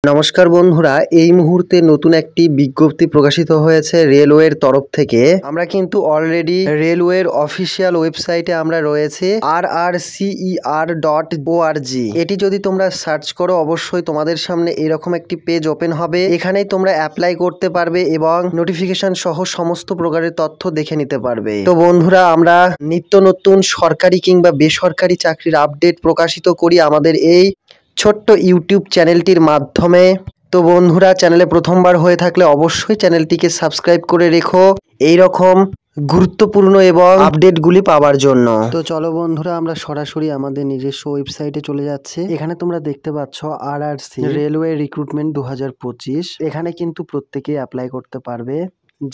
নমস্কার বন্ধুরা, এই মুহূর্তে নতুন একটি বিজ্ঞপ্তি প্রকাশিত হয়েছে রেলওয়ের তরফ থেকে। আমরা কিন্তু অলরেডি রেলওয়ের অফিসিয়াল ওয়েবসাইটে আমরা রয়েছে rrcer.org। এটি যদি তোমরা সার্চ করো অবশ্যই তোমাদের সামনে এরকম একটি পেজ ওপেন হবে। এখানেই তোমরা অ্যাপ্লাই করতে পারবে এবং নোটিফিকেশন সহ সমস্ত প্রকারের তথ্য দেখে নিতে পারবে। তো বন্ধুরা, আমরা নিত্য নতুন সরকারি কিংবা বেসরকারি চাকরির আপডেট প্রকাশিত করি আমাদের এই ছোট্ট ইউটিউব চ্যানেলটির মাধ্যমে। তো বন্ধুরা, চ্যানেলে প্রথমবার হয়ে থাকলে অবশ্যই চ্যানেলটিকে সাবস্ক্রাইব করে রেখো এই রকম গুরুত্বপূর্ণ এবং আপডেটগুলি পাওয়ার জন্য। তো চলো বন্ধুরা, আমরা সরাসরি আমাদের নিজস্ব ওয়েবসাইটে চলে যাচ্ছে। এখানে তোমরা দেখতে পাচ্ছ RRC রেলওয়ে রিক্রুটমেন্ট 2025। এখানে কিন্তু প্রত্যেকেই অ্যাপ্লাই করতে পারবে,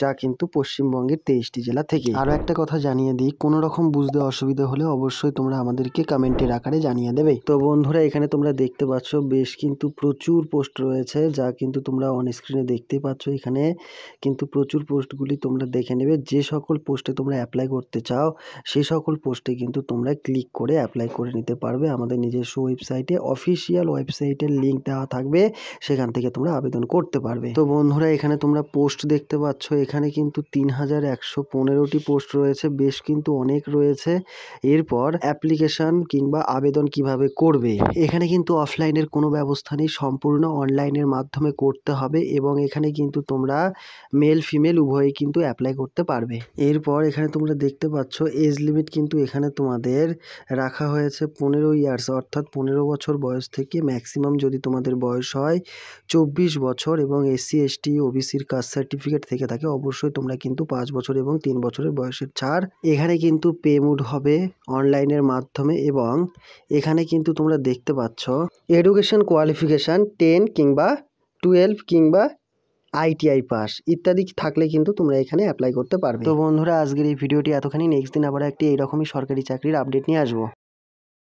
যা কিন্তু পশ্চিমবঙ্গের 23টি জেলা থেকে। আরও একটা কথা জানিয়ে দিই, কোনো রকম বুঝতে অসুবিধা হলে অবশ্যই তোমরা আমাদেরকে কমেন্টের আকারে জানিয়ে দেবে। তো বন্ধুরা, এখানে তোমরা দেখতে পাচ্ছ বেশ কিন্তু প্রচুর পোস্ট রয়েছে, যা কিন্তু তোমরা অন স্ক্রিনে দেখতে পাচ্ছ। এখানে কিন্তু প্রচুর পোস্টগুলি তোমরা দেখে নেবে। যে সকল পোস্টে তোমরা অ্যাপ্লাই করতে চাও সেই সকল পোস্টে কিন্তু তোমরা ক্লিক করে অ্যাপ্লাই করে নিতে পারবে। আমাদের নিজস্ব ওয়েবসাইটে অফিসিয়াল ওয়েবসাইটের লিঙ্ক দেওয়া থাকবে, সেখান থেকে তোমরা আবেদন করতে পারবে। তো বন্ধুরা, এখানে তোমরা পোস্ট দেখতে পাচ্ছ। এখানে কিন্তু 3115টি পোস্ট রয়েছে, বেশ কিন্তু অনেক রয়েছে। এরপর অ্যাপ্লিকেশন কিংবা আবেদন কিভাবে করবে, এখানে কিন্তু অফলাইনের কোনো ব্যবস্থা নেই, সম্পূর্ণ অনলাইনের মাধ্যমে করতে হবে এবং এখানে কিন্তু তোমরা মেল ফিমেল উভয়ই কিন্তু অ্যাপ্লাই করতে পারবে। এরপর এখানে তোমরা দেখতে পাচ্ছ এজ লিমিট কিন্তু এখানে তোমাদের রাখা হয়েছে 15 ইয়ার্স, অর্থাৎ 15 বছর বয়স থেকে ম্যাক্সিমাম যদি তোমাদের বয়স হয় 24 বছর এবং SC ST OBCর কাস্ট সার্টিফিকেট থেকে থাকে অবশ্যই তোমরা কিন্তু 5 বছর এবং 3 বছরের বয়সের ছাড়। এখানে কিন্তু পে মোড হবে অনলাইনের মাধ্যমে এবং এখানে কিন্তু তোমরা দেখতে পাচ্ছ এডুকেশন কোয়ালিফিকেশান 10 কিংবা 12 কিংবা ITI পাস ইত্যাদি থাকলে কিন্তু তোমরা এখানে অ্যাপ্লাই করতে পারবে। তো বন্ধুরা, আজকের এই ভিডিওটি এতখানি। নেক্সট দিন আবার একটি এইরকমই সরকারি চাকরির আপডেট নিয়ে আসবো।